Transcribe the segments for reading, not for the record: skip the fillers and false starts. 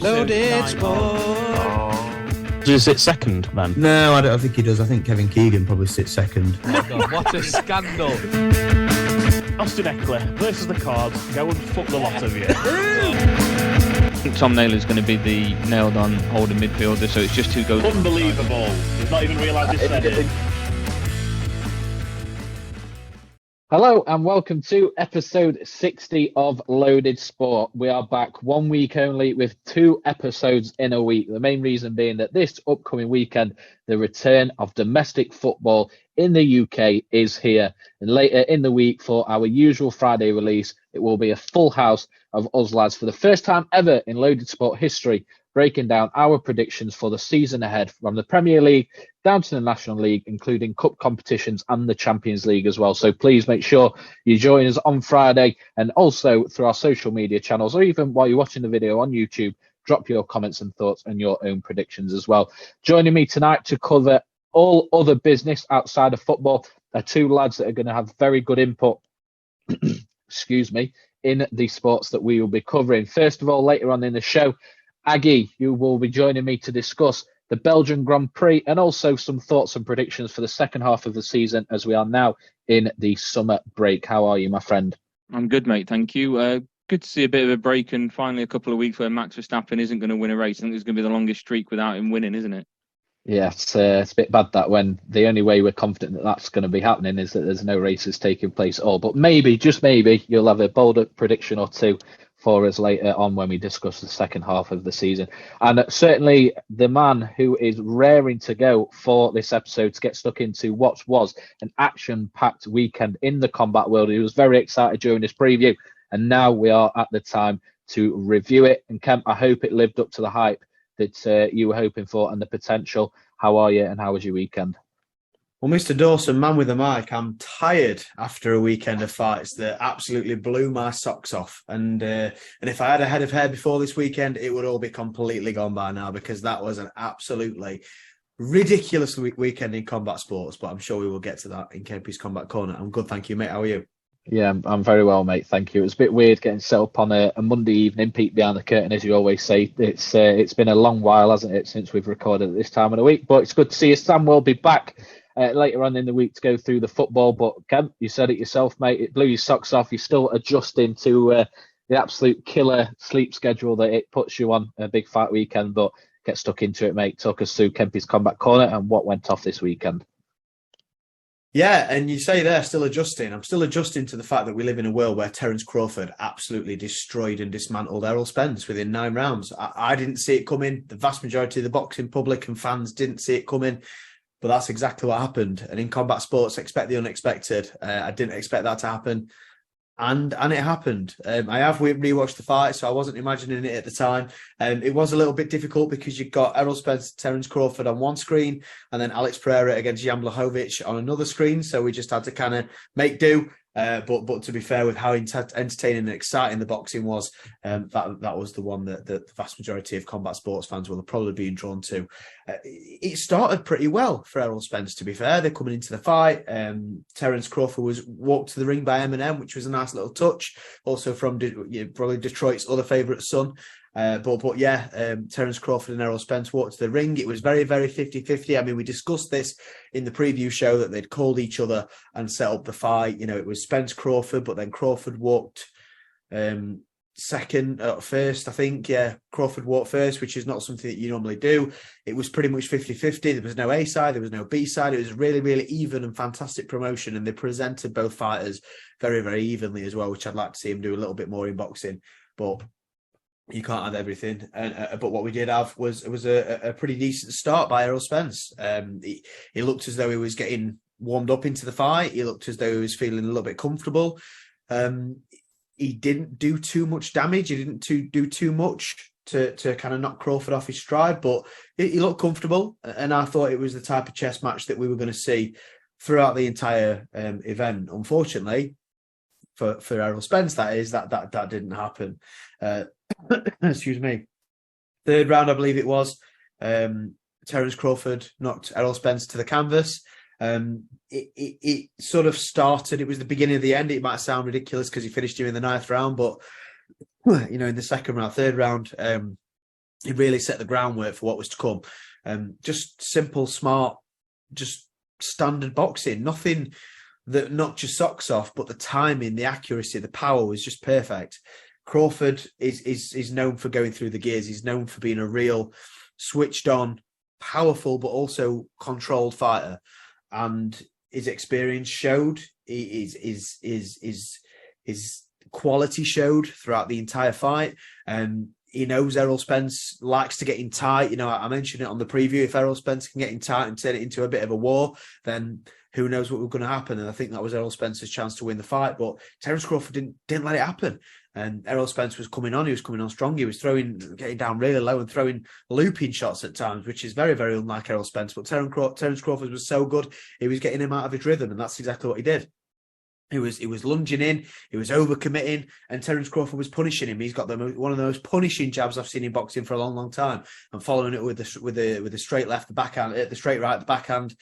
Loaded Sport. Does he sit second, man? No, I don't think he does. I think Kevin Keegan probably sits second. Oh God, what a scandal. Austin Eckler versus the Cards. Go and fuck the lot of you. I think Tom Naylor's going to be the nailed-on holding midfielder, so it's just who goes... Unbelievable. He's not even realised he said it. Hello and welcome to episode 60 of Loaded Sport. We are back 1 week only with 2 episodes in a week. The main reason being that this upcoming weekend, the return of domestic football in the UK is here. And later in the week for our usual Friday release, it will be a full house of us lads for the first time ever in Loaded Sport history, breaking down our predictions for the season ahead from the Premier League down to the National League, including cup competitions and the Champions League as well. So please make sure you join us on Friday and also through our social media channels, or even while you're watching the video on YouTube, drop your comments and thoughts and your own predictions as well. Joining me tonight to cover all other business outside of football are 2 lads that are going to have very good input, excuse me, in the sports that we will be covering. First of all, later on in the show, Aggy, you will be joining me to discuss the Belgium Grand Prix and also some thoughts and predictions for the second half of the season as we are now in the summer break. How are you, my friend? I'm good, mate. Thank you. Good to see a bit of a break and finally a couple of weeks where Max Verstappen isn't going to win a race. I think it's going to be the longest streak without him winning, isn't it? Yeah, it's a bit bad that when the only way we're confident that that's going to be happening is that there's no races taking place at all. But maybe, just maybe, you'll have a bolder prediction or 2 for us later on when we discuss the second half of the season. And certainly the man who is raring to go for this episode to get stuck into what was an action-packed weekend in the combat world. He was very excited during this preview, and now we are at the time to review it. And Kemp, I hope it lived up to the hype that you were hoping for and the potential. How are you and how was your weekend? Well, Mr. Dawson, man with the mic, I'm tired after a weekend of fights that absolutely blew my socks off. And if I had a head of hair before this weekend, it would all be completely gone by now, because that was an absolutely ridiculous weekend in combat sports. But I'm sure we will get to that in Kempy's Combat Corner. I'm good, thank you, mate. How are you? Yeah, I'm very well, mate. Thank you. It was a bit weird getting set up on a Monday evening, peek behind the curtain, as you always say. It's been a long while, hasn't it, since we've recorded at this time of the week. But it's good to see you. Sam will be back later on in the week to go through the football. But Kemp, you said it yourself, mate. It blew your socks off. You're still adjusting to the absolute killer sleep schedule that it puts you on a big fight weekend. But get stuck into it, mate. Talk us through Kempy's Combat Corner and what went off this weekend. Yeah, and you say they're still adjusting. I'm still adjusting to the fact that we live in a world where Terence Crawford absolutely destroyed and dismantled Errol Spence within 9 rounds. I didn't see it coming. The vast majority of the boxing public and fans didn't see it coming. But that's exactly what happened. And in combat sports, expect the unexpected. I didn't expect that to happen. And it happened. I have rewatched the fight, so I wasn't imagining it at the time. It was a little bit difficult because you've got Errol Spence, Terence Crawford on one screen, and then Alex Pereira against Jan Blachowicz on another screen. So we just had to kind of make do. But to be fair, with how entertaining and exciting the boxing was, that was the one that the vast majority of combat sports fans will probably be drawn to. It started pretty well for Errol Spence, to be fair. They're coming into the fight. Terence Crawford was walked to the ring by Eminem, which was a nice little touch. Also from probably Detroit's other favourite son. But Terence Crawford and Errol Spence walked to the ring. It was very, very 50-50. I mean, we discussed this in the preview show that they'd called each other and set up the fight. You know, it was Spence Crawford, but then Crawford walked first, I think. Yeah, Crawford walked first, which is not something that you normally do. It was pretty much 50-50. There was no A side, there was no B side. It was really, really even and fantastic promotion. And they presented both fighters very, very evenly as well, which I'd like to see him do a little bit more in boxing. But you can't have everything. But what we did have was a pretty decent start by Errol Spence. He looked as though he was getting warmed up into the fight. He looked as though he was feeling a little bit comfortable. He didn't do too much damage. He didn't do too much to kind of knock Crawford off his stride, but he looked comfortable. And I thought it was the type of chess match that we were going to see throughout the entire event. Unfortunately, for Errol Spence, that didn't happen. Excuse me. 3rd round, I believe it was. Terence Crawford knocked Errol Spence to the canvas. It sort of started. It was the beginning of the end. It might sound ridiculous because he finished him in the 9th round, but you know, in the 2nd round, 3rd round, he really set the groundwork for what was to come. Just simple, smart, just standard boxing. Nothing that knocked your socks off, but the timing, the accuracy, the power was just perfect. Crawford is known for going through the gears. He's known for being a real switched on, powerful, but also controlled fighter. And his experience showed, his quality showed throughout the entire fight. He knows Errol Spence likes to get in tight. You know, I mentioned it on the preview. If Errol Spence can get in tight and turn it into a bit of a war, then who knows what was going to happen. And I think that was Errol Spence's chance to win the fight. But Terence Crawford didn't let it happen. And Errol Spence was coming on. He was coming on strong. He was getting down really low and throwing looping shots at times, which is very, very unlike Errol Spence. But Terence Crawford was so good, he was getting him out of his rhythm. And that's exactly what he did. He was lunging in, he was overcommitting, and Terence Crawford was punishing him. He's got one of the most punishing jabs I've seen in boxing for a long, long time, and following it with the straight left, the backhand, the straight right, the backhand,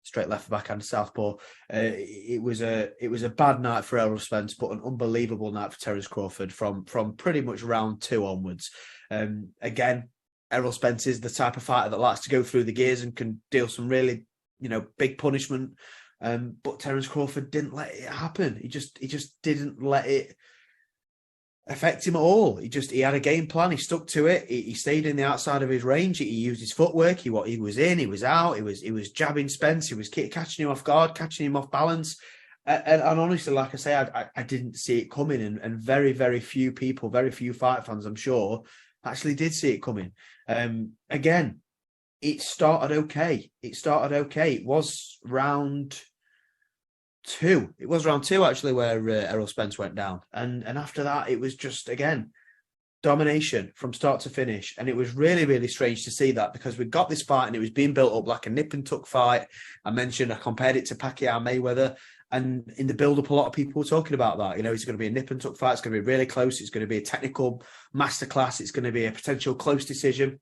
straight left, the backhand, southpaw. It was a bad night for Errol Spence, but an unbelievable night for Terence Crawford from pretty much round 2 onwards. Again, Errol Spence is the type of fighter that likes to go through the gears and can deal some really, big punishment. But Terence Crawford didn't let it happen. He just didn't let it affect him at all. He had a game plan. He stuck to it. He stayed in the outside of his range. He used his footwork. He was in. He was out. He was jabbing Spence. He was catching him off guard, catching him off balance. And honestly, like I say, I didn't see it coming. And very, very few people, very few fight fans, I'm sure, actually did see it coming. Again, it started okay. It was round 2. It was round 2 actually where Errol Spence went down, and after that it was just again domination from start to finish. And it was really, really strange to see that, because we got this fight and it was being built up like a nip and tuck fight. I compared it to Pacquiao Mayweather, and in the build-up a lot of people were talking about that. It's going to be a nip and tuck fight. It's going to be really close. It's going to be a technical masterclass. It's going to be a potential close decision.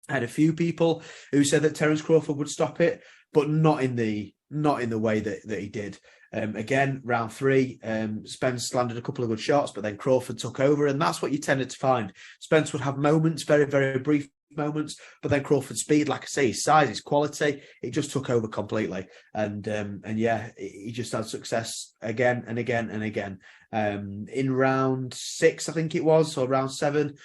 I had a few people who said that Terence Crawford would stop it, but not in the way that he did. Again, round 3, Spence landed a couple of good shots, but then Crawford took over, and that's what you tended to find. Spence would have moments, very, very brief moments, but then Crawford's speed, like I say, his size, his quality, it just took over completely. And yeah, he just had success again and again and again. In round 6, I think it was, or round 7,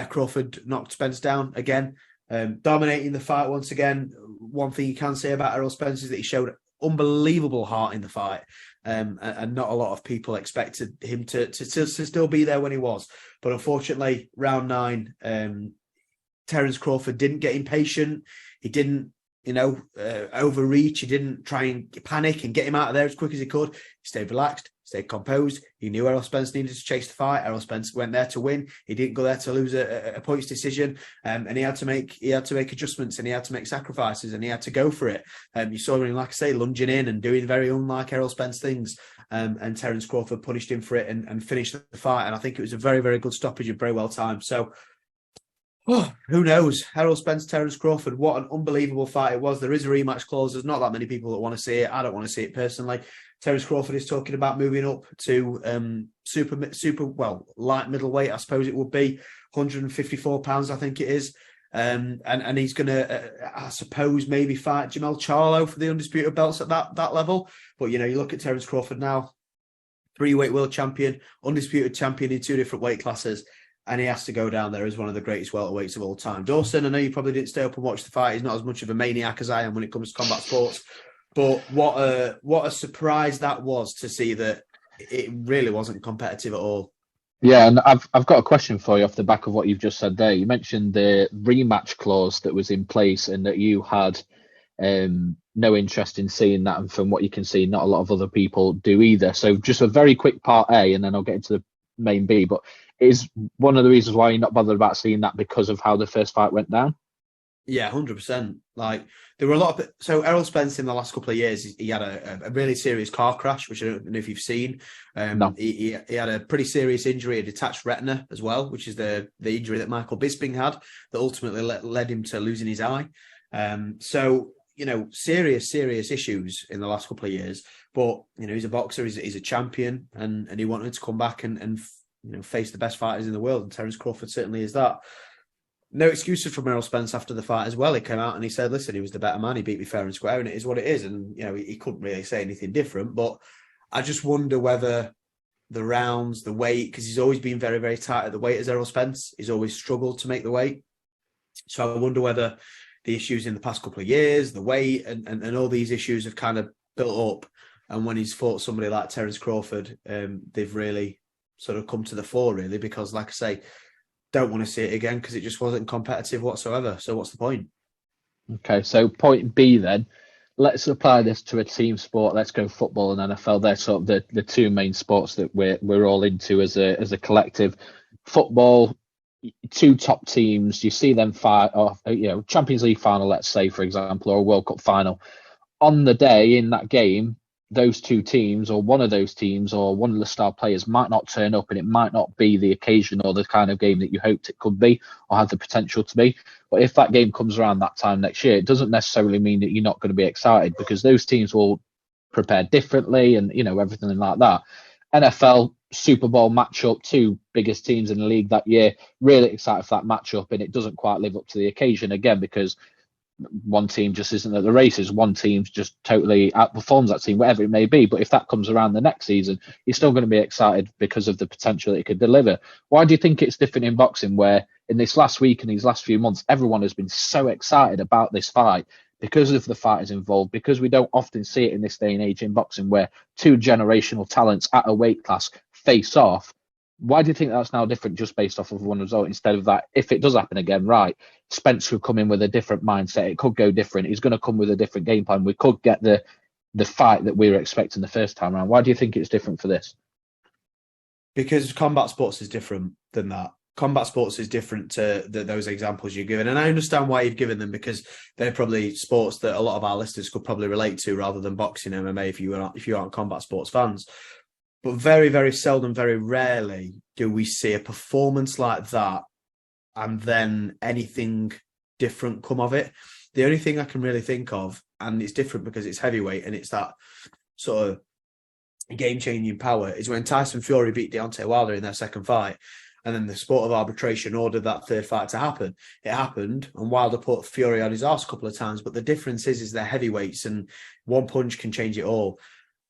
Crawford knocked Spence down again, dominating the fight once again. One thing you can say about Errol Spence is that he showed unbelievable heart in the fight, and not a lot of people expected him to still be there when he was. But unfortunately, round 9, Terence Crawford didn't get impatient. He didn't, overreach. He didn't try and panic and get him out of there as quick as he could. He stayed relaxed, stayed composed. He knew Errol Spence needed to chase the fight. Errol Spence went there to win. He didn't go there to lose a points decision. And he had to make adjustments, and he had to make sacrifices, and he had to go for it. You saw him, like I say, lunging in and doing very unlike Errol Spence things. And Terence Crawford punished him for it and finished the fight. And I think it was a very, very good stoppage and very well timed. So, who knows? Errol Spence, Terence Crawford, what an unbelievable fight it was. There is a rematch clause. There's not that many people that want to see it. I don't want to see it personally. Terence Crawford is talking about moving up to light middleweight, I suppose it would be, 154 pounds, I think it is. And he's going to, I suppose, maybe fight Jamel Charlo for the undisputed belts at that level. But, you look at Terence Crawford now, 3-weight world champion, undisputed champion in 2 different weight classes. And he has to go down there as one of the greatest welterweights of all time. Dawson, I know you probably didn't stay up and watch the fight. He's not as much of a maniac as I am when it comes to combat sports. But what a surprise that was to see that it really wasn't competitive at all. Yeah, and I've got a question for you off the back of what you've just said there. You mentioned the rematch clause that was in place, and that you had no interest in seeing that. And from what you can see, not a lot of other people do either. So just a very quick part A, and then I'll get into the main B. But is one of the reasons why you're not bothered about seeing that because of how the first fight went down? Yeah, 100%. Like, there were a lot of... So Errol Spence in the last couple of years, he had a really serious car crash, which I don't know if you've seen. No. He had a pretty serious injury, a detached retina as well, which is the injury that Michael Bisping had that ultimately led him to losing his eye. So, serious issues in the last couple of years. But, he's a boxer, he's a champion, and he wanted to come back and face the best fighters in the world, and Terence Crawford certainly is that. No excuses from Errol Spence after the fight as well. He came out and he said, listen, he was the better man. He beat me fair and square, and it is what it is. And, he couldn't really say anything different. But I just wonder whether the rounds, the weight, because he's always been very, very tight at the weight as Errol Spence. He's always struggled to make the weight. So I wonder whether the issues in the past couple of years, the weight and all these issues have kind of built up. And when he's fought somebody like Terence Crawford, they've really sort of come to the fore, really, because, like I say, don't want to see it again because it just wasn't competitive whatsoever. So what's the point? Okay, so point B then. Let's apply this to a team sport. Let's go football and NFL. They're sort of the two main sports that we're all into as a collective. Football, two top teams. You see them fight, or Champions League final, let's say, for example, or a World Cup final. On the day in that game, those two teams, or one of those teams, or one of the star players might not turn up, and it might not be the occasion or the kind of game that you hoped it could be or had the potential to be. But if that game comes around that time next year, it doesn't necessarily mean that you're not going to be excited, because those teams will prepare differently and everything like that. NFL Super Bowl matchup, two biggest teams in the league that year, really excited for that matchup, and it doesn't quite live up to the occasion again, because one team just isn't at the races, one team just totally outperforms that team, whatever it may be. But if that comes around the next season, you're still going to be excited because of the potential that it could deliver. Why do you think it's different in boxing, where in this last week and these last few months, everyone has been so excited about this fight because of the fighters involved, because we don't often see it in this day and age in boxing where two generational talents at a weight class face off? Why do you think that's now different just based off of one result, instead of that, if it does happen again, right, Spence could come in with a different mindset, it could go different, he's going to come with a different game plan, we could get the fight that we were expecting the first time around? Why do you think it's different for this? Because combat sports is different than that. Combat sports is different to those examples you've given. And I understand why you've given them, because they're probably sports that a lot of our listeners could probably relate to, rather than boxing, MMA, if you aren't combat sports fans. But very, very seldom, very rarely do we see a performance like that and then anything different come of it. The only thing I can really think of, and it's different because it's heavyweight and it's that sort of game-changing power, is when Tyson Fury beat Deontay Wilder in their second fight, and then the sport of arbitration ordered that third fight to happen. It happened, and Wilder put Fury on his arse a couple of times, but the difference is they're heavyweights, and one punch can change it all.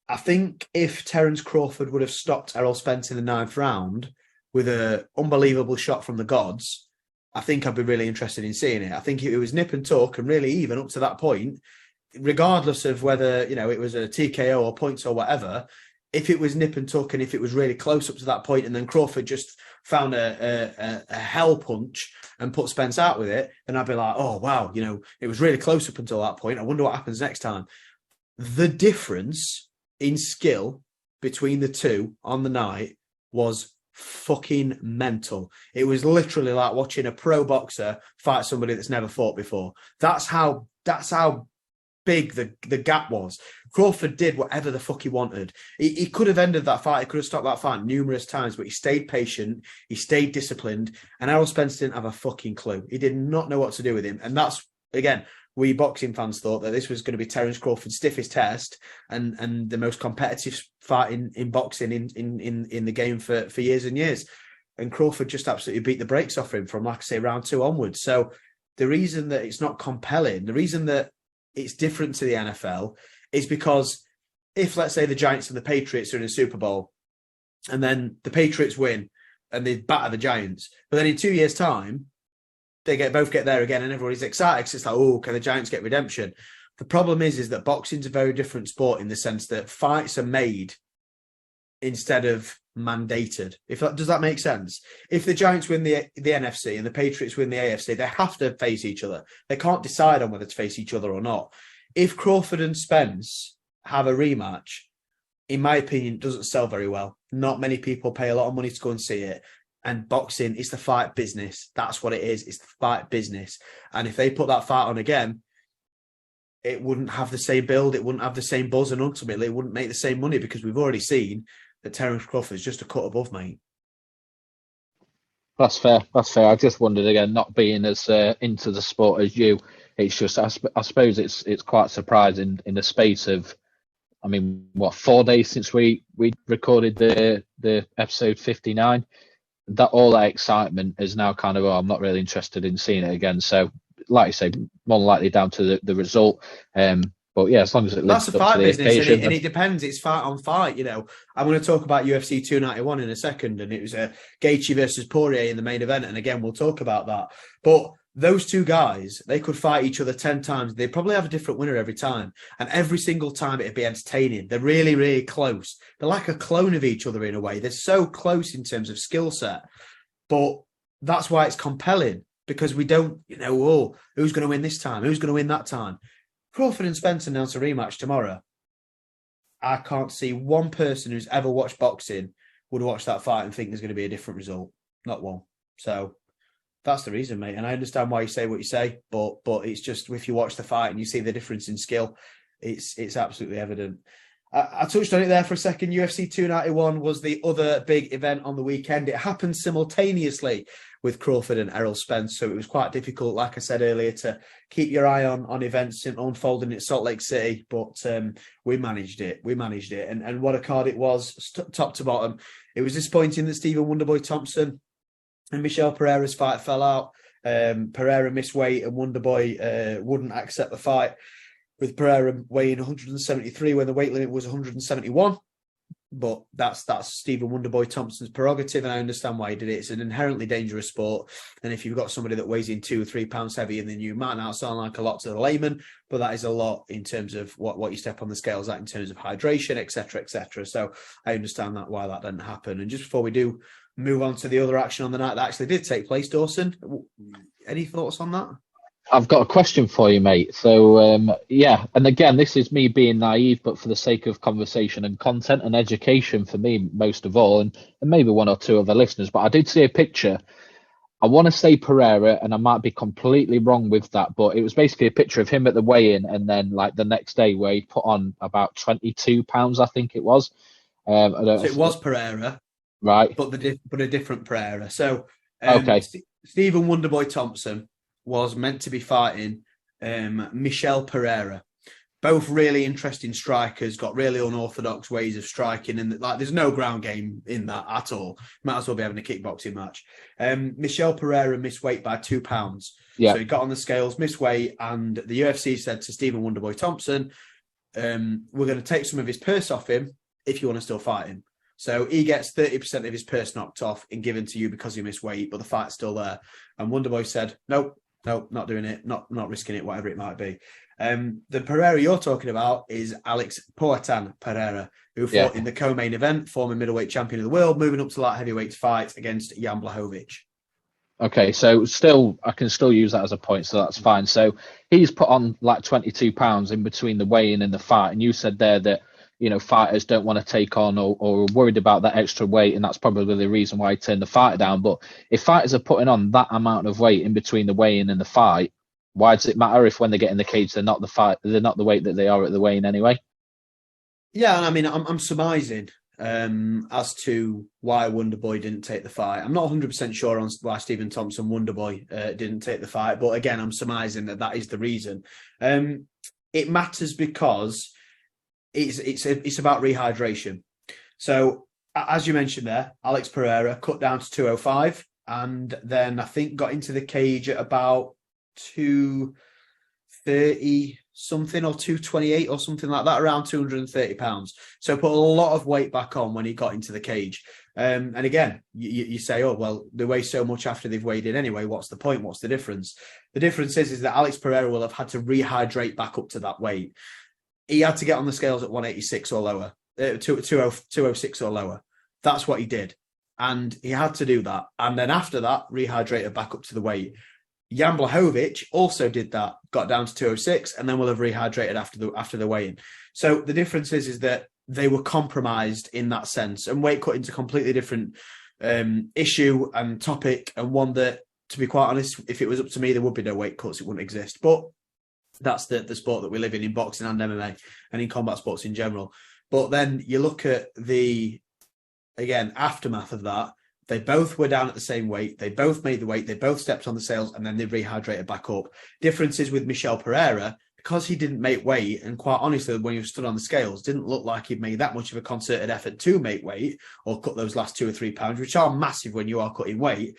I think if Terence Crawford would have stopped Errol Spence in the 9th round with an unbelievable shot from the gods, I think I'd be really interested in seeing it. I think it was nip and tuck, and really even up to that point, regardless of whether it was a TKO or points or whatever, if it was nip and tuck and if it was really close up to that point, and then Crawford just found a hell punch and put Spence out with it, then I'd be like, oh, wow, it was really close up until that point. I wonder what happens next time. The difference in skill between the two on the night was fucking mental. It was literally like watching a pro boxer fight somebody that's never fought before. That's how big the gap was. Crawford did whatever the fuck he wanted. He could have ended that fight. He could have stopped that fight numerous times, but he stayed patient. He stayed disciplined. And Errol Spence didn't have a fucking clue. He did not know what to do with him. And that's, again, we boxing fans thought that this was going to be Terence Crawford's stiffest test and the most competitive fight in boxing in the game for years and years. And Crawford just absolutely beat the brakes off him from, like I say, round 2 onwards. So the reason that it's not compelling, the reason that it's different to the NFL, is because if, let's say, the Giants and the Patriots are in a Super Bowl and then the Patriots win and they batter the Giants, but then in 2 years' time, they both get there again and everybody's excited because it's like, oh, can the Giants get redemption? The problem is that boxing's a very different sport in the sense that fights are made instead of mandated. Does that make sense? If the Giants win the NFC and the Patriots win the AFC, they have to face each other. They can't decide on whether to face each other or not. If Crawford and Spence have a rematch, in my opinion, it doesn't sell very well. Not many people pay a lot of money to go and see it. And boxing is the fight business. That's what it is. It's the fight business. And if they put that fight on again, it wouldn't have the same build. It wouldn't have the same buzz. And ultimately, it wouldn't make the same money because we've already seen that Terence Crawford is just a cut above, mate. That's fair. That's fair. I just wondered, again, not being as into the sport as you, it's just, I suppose it's quite surprising in the space of, I mean, 4 days since we recorded the episode 59. That all that excitement is now kind of, I'm not really interested in seeing it again. So, like I say, more than likely down to the result. But yeah, as long as it lives That's a up fight to the business, occasion, and it depends. It's fight on fight. I'm going to talk about UFC 291 in a second, and it was Gaethje versus Poirier in the main event, and again, we'll talk about that. But those two guys, they could fight each other 10 times. They'd probably have a different winner every time, and every single time it'd be entertaining. They're really, really close. They're like a clone of each other in a way. They're so close in terms of skill set, but that's why it's compelling, because we don't, who's going to win this time? Who's going to win that time? Crawford and Spence announce a rematch tomorrow. I can't see one person who's ever watched boxing would watch that fight and think there's going to be a different result. Not one. So that's the reason, mate. And I understand why you say what you say, but it's just, if you watch the fight and you see the difference in skill, it's absolutely evident. I touched on it there for a second. UFC 291 was the other big event on the weekend. It happened simultaneously with Crawford and Errol Spence, so it was quite difficult, like I said earlier, to keep your eye on events unfolding at Salt Lake City, but we managed it. And what a card it was, top to bottom. It was disappointing that Stephen Wonderboy Thompson and Michel Pereira's fight fell out. Pereira missed weight and Wonderboy wouldn't accept the fight, with Pereira weighing 173 when the weight limit was 171. But that's Stephen Wonderboy Thompson's prerogative, and I understand why he did it. It's an inherently dangerous sport, and if you've got somebody that weighs in 2 or 3 pounds heavier than you, might not sound like a lot to the layman, but that is a lot in terms of what you step on the scales at in terms of hydration, etc., etc. So I understand that why that didn't happen. And just before we do move on to the other action on the night that actually did take place, Dawson, any thoughts on that? I've got a question for you, mate. So, and again, this is me being naive, but for the sake of conversation and content and education for me, most of all, and maybe one or two other listeners, but I did see a picture. I want to say Pereira, and I might be completely wrong with that, but it was basically a picture of him at the weigh-in, and then like the next day where he put on about 22 pounds, I think it was. So it was Pereira, right? But a different Pereira. So, okay, Stephen Wonderboy Thompson was meant to be fighting Michel Pereira. Both really interesting strikers, got really unorthodox ways of striking, and there's no ground game in that at all. Might as well be having a kickboxing match. Michel Pereira missed weight by 2 pounds. Yeah. So he got on the scales, missed weight, and the UFC said to Stephen Wonderboy Thompson, we're going to take some of his purse off him if you want to still fight him. So he gets 30% of his purse knocked off and given to you because he missed weight, but the fight's still there. And Wonderboy said, nope, not doing it, not risking it, whatever it might be. The Pereira you're talking about is Alex Poatan Pereira, who fought in the co-main event, former middleweight champion of the world, moving up to light heavyweight to fight against Jan Blachowicz. Okay, so I can still use that as a point, so that's fine. So he's put on like 22 pounds in between the weigh-in and the fight, and you said there that fighters don't want to take on or are worried about that extra weight, and that's probably the reason why he turned the fight down. But if fighters are putting on that amount of weight in between the weigh-in and the fight, why does it matter if when they get in the cage they're not the weight that they are at the weigh-in anyway? Yeah, I mean, I'm surmising as to why Wonderboy didn't take the fight. I'm not 100% sure on why Stephen Thompson Wonderboy didn't take the fight, but again, I'm surmising that is the reason. It matters because it's about rehydration. So, as you mentioned there, Alex Pereira cut down to 205, and then I think got into the cage at about 230 something or 228 or something like that, around 230 pounds. So put a lot of weight back on when he got into the cage. And again, you say, oh, well, they weigh so much after they've weighed in anyway. What's the point? What's the difference? The difference is that Alex Pereira will have had to rehydrate back up to that weight. He had to get on the scales at 186 or lower, 206 or lower. That's what he did. And he had to do that. And then after that, rehydrated back up to the weight. Jan Blachowicz also did that, got down to 206, and then will have rehydrated after the weigh-in. So the difference is that they were compromised in that sense, and weight cutting's a completely different issue and topic, and one that, to be quite honest, if it was up to me, there would be no weight cuts, it wouldn't exist. But that's the sport that we live in boxing and MMA and in combat sports in general. But then you look at the, again, aftermath of that. They both were down at the same weight. They both made the weight. They both stepped on the scales, and then they rehydrated back up. Differences with Michel Pereira, because he didn't make weight, and quite honestly, when he was stood on the scales, didn't look like he'd made that much of a concerted effort to make weight or cut those last 2 or 3 pounds, which are massive when you are cutting weight.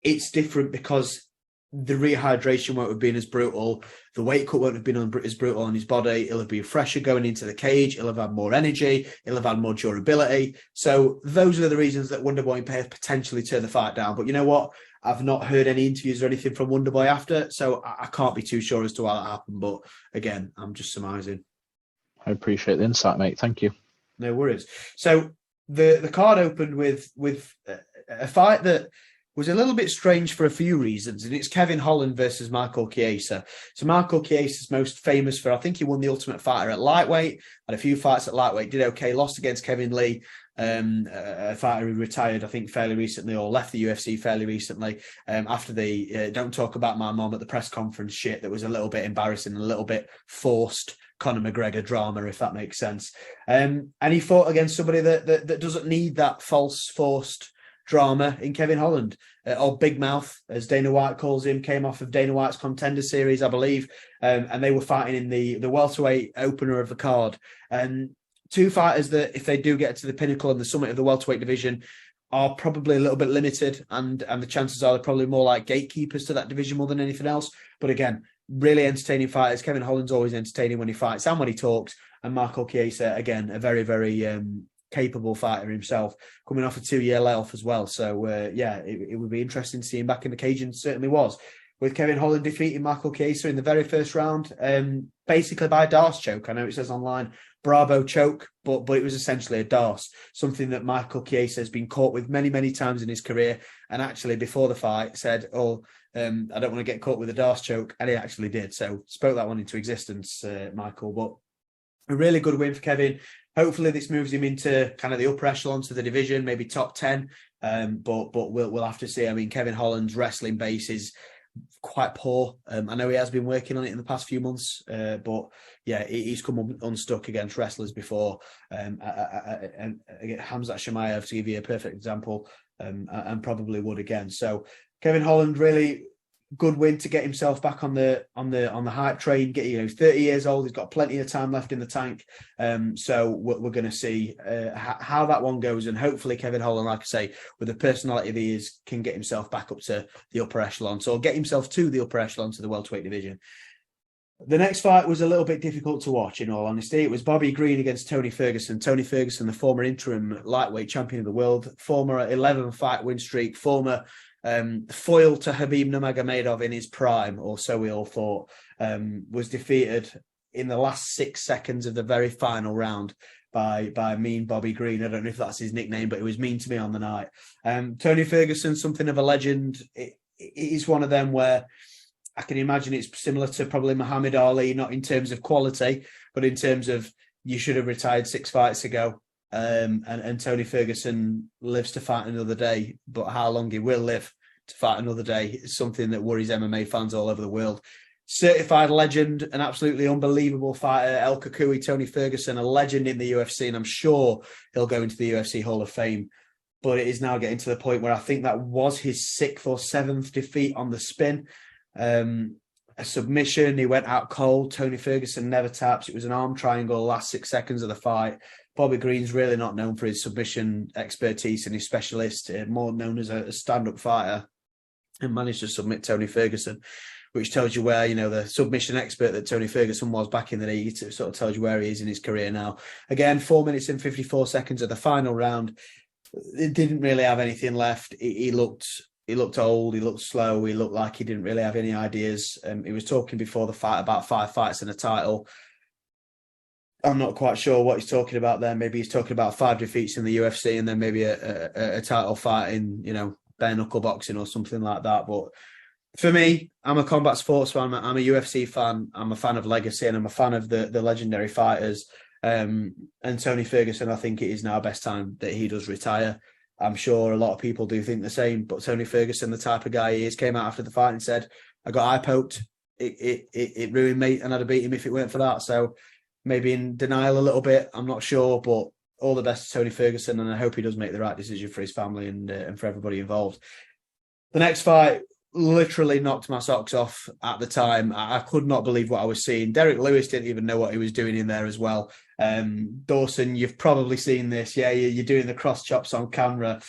It's different because the rehydration won't have been as brutal. The weight cut won't have been as brutal on his body. He'll have been fresher going into the cage. He'll have had more energy. He'll have had more durability. So those are the reasons that Wonderboy may have potentially turned the fight down. But you know what? I've not heard any interviews or anything from Wonderboy after, so I can't be too sure as to why that happened. But again, I'm just surmising. I appreciate the insight, mate. Thank you. No worries. So the card opened with a fight that was a little bit strange for a few reasons, and it's Kevin Holland versus Michael Chiesa. So Michael Chiesa's most famous for, I think he won the Ultimate Fighter at lightweight, had a few fights at lightweight, did okay, lost against Kevin Lee, a fighter who retired, I think, fairly recently, or left the UFC fairly recently, after the don't talk about my mom at the press conference shit that was a little bit embarrassing, a little bit forced Conor McGregor drama, if that makes sense. And he fought against somebody that doesn't need that false, forced drama in Kevin Holland, or Big Mouth, as Dana White calls him, came off of Dana White's Contender Series, I believe, and they were fighting in the welterweight opener of the card. Two fighters that, if they do get to the pinnacle and the summit of the welterweight division, are probably a little bit limited, and the chances are they're probably more like gatekeepers to that division more than anything else. But again, really entertaining fighters. Kevin Holland's always entertaining when he fights and when he talks, and Michael Chiesa, again, a very, very capable fighter himself, coming off a 2-year layoff as well. So it would be interesting to see him back in the cage, and certainly was, with Kevin Holland defeating Michael Chiesa in the very first round, basically by Darce choke. I know it says online Bravo choke, but it was essentially a Darce, something that Michael Chiesa has been caught with many, many times in his career, and actually before the fight said, I don't want to get caught with a Darce choke, and he actually did. So spoke that one into existence, Michael. But a really good win for Kevin. Hopefully this moves him into kind of the upper echelons of the division, maybe top 10. But we'll have to see. I mean, Kevin Holland's wrestling base is quite poor. I know he has been working on it in the past few months, but yeah, he's come unstuck against wrestlers before. And Hamzat Shemaev, to give you a perfect example, and probably would again. So Kevin Holland, really good win to get himself back on the hype train. He's 30 years old. He's got plenty of time left in the tank. So we're going to see how that one goes, and hopefully Kevin Holland, like I say, with the personality that he is, can get himself back up to the upper echelon, or get himself to the upper echelon, to the welterweight division. The next fight was a little bit difficult to watch, in all honesty. It was Bobby Green against Tony Ferguson. Tony Ferguson, the former interim lightweight champion of the world, former 11-fight win streak, former foil to Khabib Nurmagomedov in his prime, or so we all thought, was defeated in the last 6 seconds of the very final round by Mean Bobby Green. I don't know if that's his nickname, but it was mean to me on the night. Tony Ferguson, something of a legend. It is one of them where I can imagine it's similar to probably Muhammad Ali, not in terms of quality, but in terms of you should have retired 6 fights ago. And Tony Ferguson lives to fight another day, but how long he will live to fight another day is something that worries MMA fans all over the world. Certified legend, an absolutely unbelievable fighter, El Kukui, Tony Ferguson, a legend in the UFC, and I'm sure he'll go into the UFC Hall of Fame. But it is now getting to the point where I think that was his 6th or 7th defeat on the spin. A submission, he went out cold. Tony Ferguson never taps. It was an arm triangle last 6 seconds of the fight. Bobby Green's really not known for his submission expertise and his specialist, more known as a stand-up fighter, and managed to submit Tony Ferguson, which tells you where, the submission expert that Tony Ferguson was back in the day. It sort of tells you where he is in his career now. Again, 4 minutes and 54 seconds of the final round. It didn't really have anything left. He looked old, he looked slow, he looked like he didn't really have any ideas. He was talking before the fight about 5 fights and a title. I'm not quite sure what he's talking about there. Maybe he's talking about 5 defeats in the UFC and then maybe a title fight in, bare knuckle boxing or something like that. But for me, I'm a combat sports fan. I'm a UFC fan. I'm a fan of legacy, and I'm a fan of the legendary fighters. And Tony Ferguson, I think it is now best time that he does retire. I'm sure a lot of people do think the same, but Tony Ferguson, the type of guy he is, came out after the fight and said, I got eye poked. It ruined me, and I'd have beat him if it weren't for that. So maybe in denial a little bit, I'm not sure, but all the best to Tony Ferguson, and I hope he does make the right decision for his family and for everybody involved. The next fight literally knocked my socks off at the time. I could not believe what I was seeing. Derek Lewis didn't even know what he was doing in there as well. Dawson, you've probably seen this. Yeah, you're doing the cross chops on camera.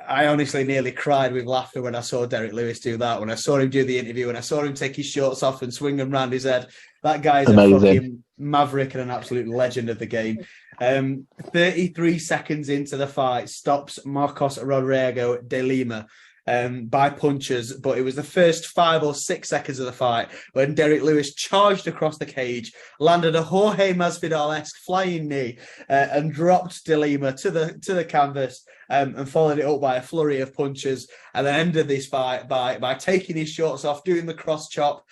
I honestly nearly cried with laughter when I saw Derek Lewis do that. When I saw him do the interview, when I saw him take his shorts off and swing them round his head. That guy's a fucking maverick and an absolute legend of the game. 33 seconds into the fight, stops Marcos Rodrigo de Lima by punches, but it was the first 5 or 6 seconds of the fight when Derek Lewis charged across the cage, landed a Jorge Masvidal-esque flying knee, and dropped De Lima to the canvas, and followed it up by a flurry of punches, and then ended this fight by taking his shorts off, doing the cross chop,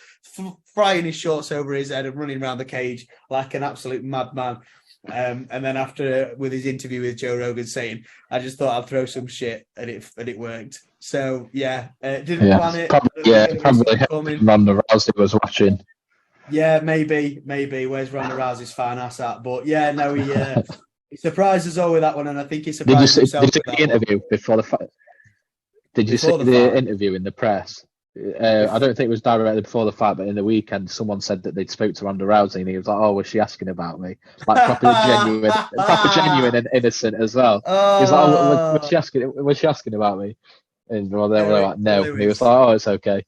frying his shorts over his head and running around the cage like an absolute madman. And then after, with his interview with Joe Rogan, saying, "I just thought I'd throw some shit," and it worked. So didn't plan it. Probably Ronda Rousey was watching. Yeah, maybe. Where's Ronda Rousey's fine ass at? But yeah, no, he surprised us all with that one, and I think he surprised himself. Did you see the interview before the fight? Did you see the interview in the press? I don't think it was directly before the fight, but in the weekend, someone said that they'd spoke to Ronda Rousey, and he was like, "Oh, was she asking about me?" Like proper genuine and innocent as well. He was like, "Oh, was she asking about me?" And they were like, "No." And he was like, "Oh, it's okay."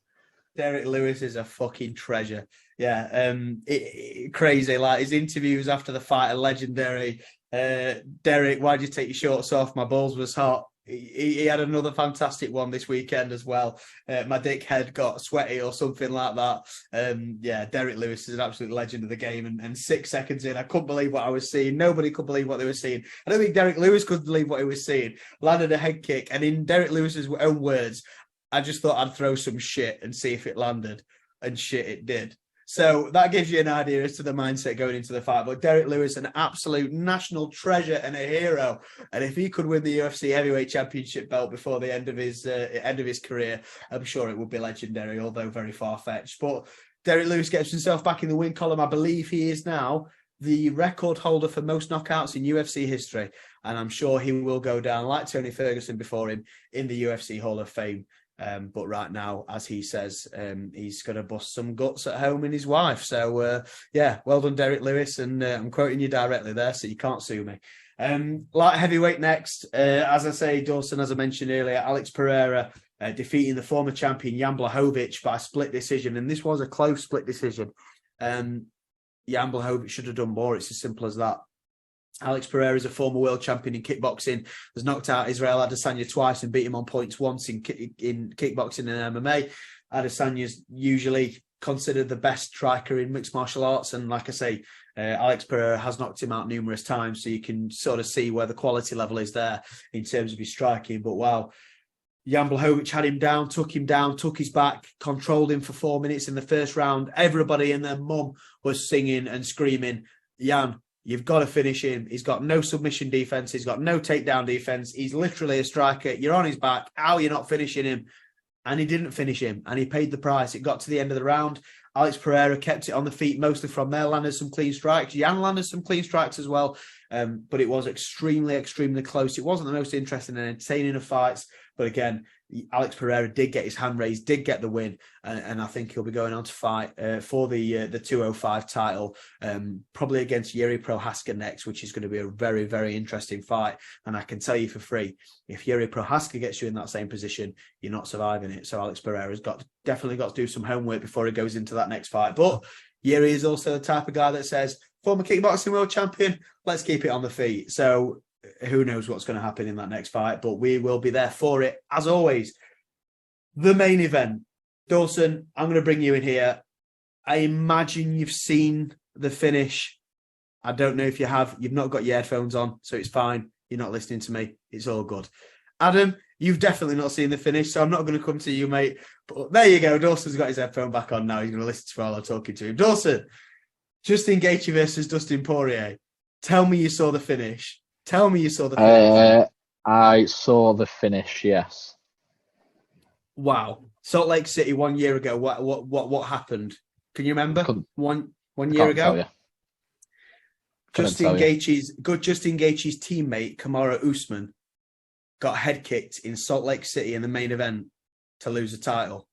Derek Lewis is a fucking treasure. Yeah, crazy. Like his interviews after the fight are legendary. Derek, why'd you take your shorts off? My balls was hot. He had another fantastic one this weekend as well. My dick head got sweaty or something like that. Derek Lewis is an absolute legend of the game. And 6 seconds in, I couldn't believe what I was seeing. Nobody could believe what they were seeing. I don't think Derek Lewis could believe what he was seeing. Landed a head kick. And in Derek Lewis's own words, I just thought I'd throw some shit and see if it landed. And shit, it did. So that gives you an idea as to the mindset going into the fight. But Derek Lewis, an absolute national treasure and a hero. And if he could win the UFC Heavyweight Championship belt before the end of his career, I'm sure it would be legendary, although very far-fetched. But Derek Lewis gets himself back in the win column. I believe he is now the record holder for most knockouts in UFC history. And I'm sure he will go down, like Tony Ferguson before him, in the UFC Hall of Fame. But right now, as he says, he's going to bust some guts at home in his wife. So, well done, Derek Lewis. And I'm quoting you directly there, so you can't sue me. Light heavyweight next. As I say, Dawson, as I mentioned earlier, Alex Pereira defeating the former champion Jan Blachowicz by split decision. And this was a close split decision. Jan Blachowicz should have done more. It's as simple as that. Alex Pereira is a former world champion in kickboxing, has knocked out Israel Adesanya twice and beat him on points once in kickboxing and MMA. Adesanya's usually considered the best striker in mixed martial arts. And like I say, Alex Pereira has knocked him out numerous times. So you can sort of see where the quality level is there in terms of his striking. But wow, Jan Blachowicz had him down, took his back, controlled him for 4 minutes in the first round. Everybody and their mum was singing and screaming, "Jan, you've got to finish him. He's got no submission defense. He's got no takedown defense. He's literally a striker. You're on his back. How are you not finishing him?" And he didn't finish him, and he paid the price. It got to the end of the round. Alex Pereira kept it on the feet mostly from there, landed some clean strikes. Jan landed some clean strikes as well, but it was extremely, extremely close. It wasn't the most interesting and entertaining of fights, but again, Alex Pereira did get his hand raised, did get the win, and I think he'll be going on to fight for the 205 title, probably against Yuri Prohaska next, which is going to be a very, very interesting fight. And I can tell you for free, if Yuri Prohaska gets you in that same position, you're not surviving it. So Alex Pereira's definitely got to do some homework before he goes into that next fight. But Yuri is also the type of guy that says, former kickboxing world champion, let's keep it on the feet. So who knows what's going to happen in that next fight, but we will be there for it. As always, the main event. Dawson, I'm going to bring you in here. I imagine you've seen the finish. I don't know if you have. You've not got your headphones on, so it's fine. You're not listening to me. It's all good. Adam, you've definitely not seen the finish, so I'm not going to come to you, mate. But there you go. Dawson's got his headphone back on now. He's going to listen to while I'm talking to him. Dawson, Justin Gaethje versus Dustin Poirier. Tell me you saw the finish. Tell me you saw the finish. I saw the finish, yes. Wow. Salt Lake City 1 year ago. What happened? Can you remember? One year ago? Justin Gaethje's teammate, Kamaru Usman, got head kicked in Salt Lake City in the main event to lose the title.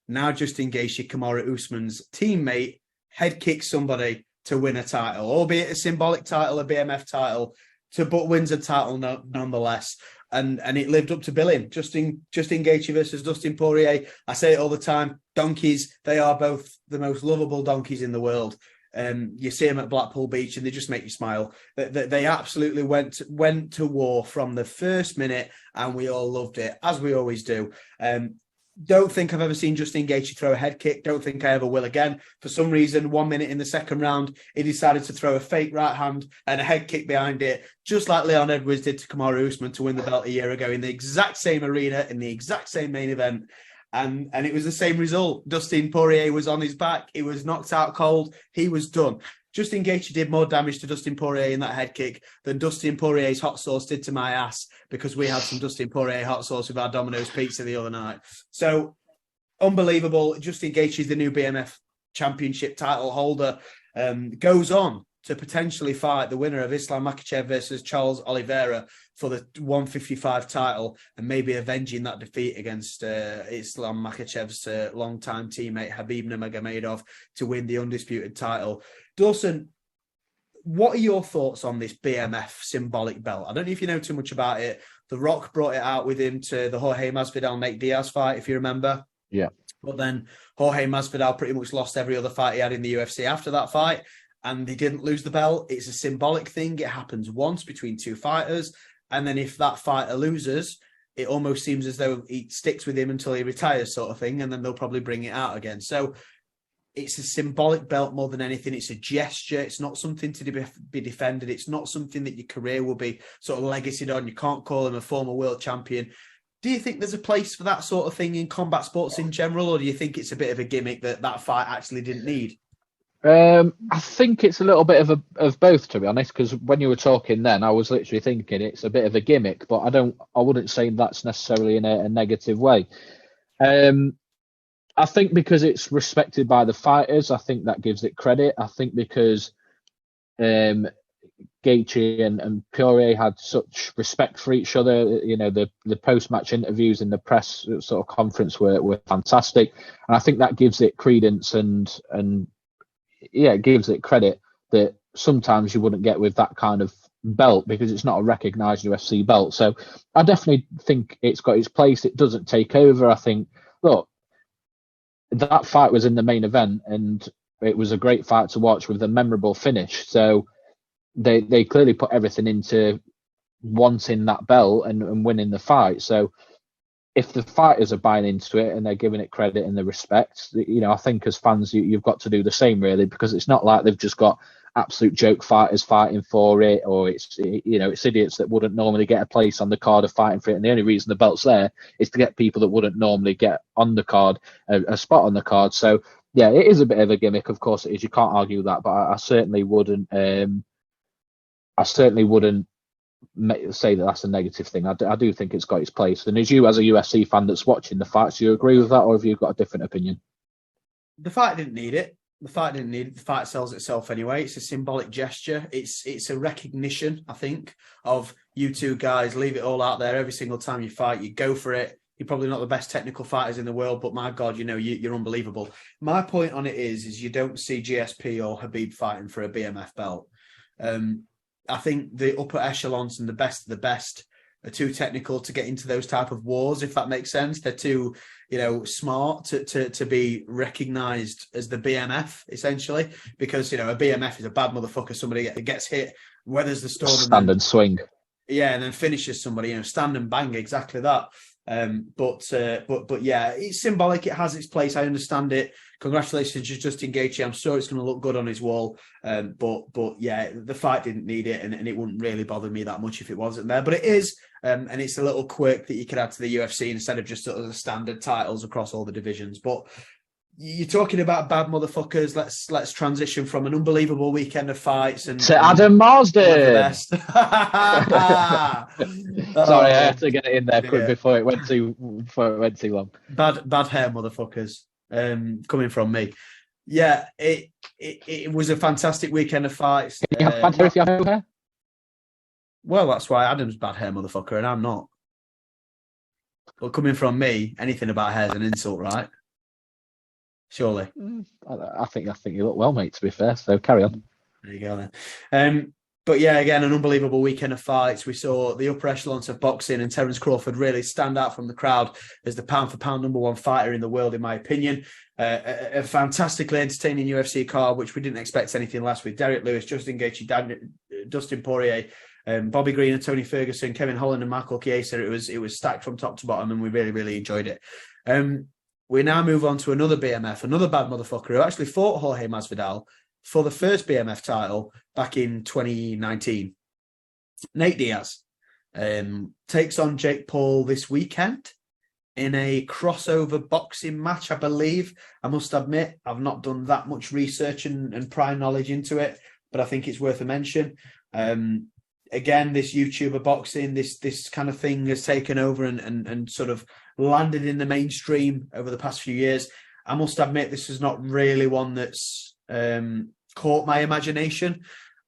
Now Justin Gaethje, Kamaru Usman's teammate, head kicks somebody to win a title, albeit a symbolic title, a BMF title, but wins a title nonetheless. And it lived up to billing. Justin Gaethje versus Dustin Poirier. I say it all the time. Donkeys, they are both the most lovable donkeys in the world. You see them at Blackpool Beach and they just make you smile. They absolutely went to war from the first minute, and we all loved it, as we always do. Don't think I've ever seen Justin Gaethje throw a head kick. Don't think I ever will again. For some reason, 1 minute in the second round, he decided to throw a fake right hand and a head kick behind it, just like Leon Edwards did to Kamaru Usman to win the belt a year ago in the exact same arena, in the exact same main event. And it was the same result. Dustin Poirier was on his back. He was knocked out cold. He was done. Justin Gaethje did more damage to Dustin Poirier in that head kick than Dustin Poirier's hot sauce did to my ass, because we had some Dustin Poirier hot sauce with our Domino's pizza the other night. So, unbelievable. Justin Gaethje is the new BMF championship title holder. Goes on to potentially fight the winner of Islam Makhachev versus Charles Oliveira for the 155 title, and maybe avenging that defeat against Islam Makhachev's longtime teammate Khabib Nurmagomedov to win the undisputed title. Dawson, what are your thoughts on this BMF symbolic belt? I don't know if you know too much about it. The Rock brought it out with him to the Jorge Masvidal-Nate Diaz fight, if you remember. Yeah. But then Jorge Masvidal pretty much lost every other fight he had in the UFC after that fight, and he didn't lose the belt. It's a symbolic thing. It happens once between two fighters. And then if that fighter loses, it almost seems as though he sticks with him until he retires, sort of thing. And then they'll probably bring it out again. So it's a symbolic belt more than anything. It's a gesture. It's not something to be defended. It's not something that your career will be sort of legacied on. You can't call him a former world champion. Do you think there's a place for that sort of thing in combat sports in general? Or do you think it's a bit of a gimmick that fight actually didn't need? I think it's a little bit of both, to be honest, because when you were talking then, I was literally thinking it's a bit of a gimmick, but I wouldn't say that's necessarily in a negative way. I think because it's respected by the fighters, I think that gives it credit. I think because Gaethje and Poirier had such respect for each other, you know, the post-match interviews in the press sort of conference were fantastic, and I think that gives it credence and yeah, it gives it credit that sometimes you wouldn't get with that kind of belt, because it's not a recognised UFC belt. So I definitely think it's got its place. It doesn't take over. I think, look, that fight was in the main event and it was a great fight to watch with a memorable finish. So they clearly put everything into wanting that belt and winning the fight. So if the fighters are buying into it and they're giving it credit and the respect, you know, I think as fans, you've got to do the same, really, because it's not like they've just got absolute joke fighters fighting for it, or it's, you know, it's idiots that wouldn't normally get a place on the card of fighting for it. And the only reason the belt's there is to get people that wouldn't normally get on the card a spot on the card. So yeah, it is a bit of a gimmick, of course it is. You can't argue that, but I certainly wouldn't. Say that that's a negative thing. I do think it's got its place. And as you, as a UFC fan that's watching the fights, do you agree with that, or have you got a different opinion? The fight didn't need it. The fight sells itself anyway. It's a symbolic gesture. It's a recognition, I think, of you two guys. Leave it all out there every single time you fight. You go for it. You're probably not the best technical fighters in the world, but my God, you know, you're unbelievable. My point on it is you don't see GSP or Khabib fighting for a BMF belt. I think the upper echelons and the best of the best are too technical to get into those type of wars, if that makes sense. They're too, you know, smart to be recognised as the BMF, essentially, because, you know, a BMF is a bad motherfucker. Somebody gets hit, weathers the storm. Stand and swing. Yeah, and then finishes somebody, you know, stand and bang, exactly that. But yeah, it's symbolic. It has its place. I understand it. Congratulations to Justin Gaethje. I'm sure it's going to look good on his wall. But yeah, the fight didn't need it, and it wouldn't really bother me that much if it wasn't there. But it is, and it's a little quirk that you could add to the UFC instead of just sort of the standard titles across all the divisions. But you're talking about bad motherfuckers. Let's transition from an unbelievable weekend of fights to Adam Marsden. Sorry, I had to get it in there quick before it went too long. Bad hair, motherfuckers. Coming from me. Yeah, it was a fantastic weekend of fights. Can you have bad hair if you have no hair? Well, that's why Adam's bad hair, motherfucker, and I'm not. But coming from me, anything about hair is an insult, right? surely. I think you look well, mate, to be fair. So carry on. There you go then. But yeah, again, an unbelievable weekend of fights. We saw the upper echelons of boxing and Terence Crawford really stand out from the crowd as the pound-for-pound #1 fighter in the world, in my opinion. A fantastically entertaining UFC card, which we didn't expect anything less, with Derek Lewis, Justin Gaethje, Dustin Poirier, Bobby Green and Tony Ferguson, Kevin Holland and Michael Chiesa. It was stacked from top to bottom, and we really, really enjoyed it. We now move on to another BMF, another bad motherfucker who actually fought Jorge Masvidal for the first BMF title back in 2019. Nate Diaz takes on Jake Paul this weekend in a crossover boxing match, I believe. I must admit, I've not done that much research and prior knowledge into it, but I think it's worth a mention. Again, this YouTuber boxing, this kind of thing has taken over and sort of landed in the mainstream over the past few years. I must admit, this is not really one that's caught my imagination.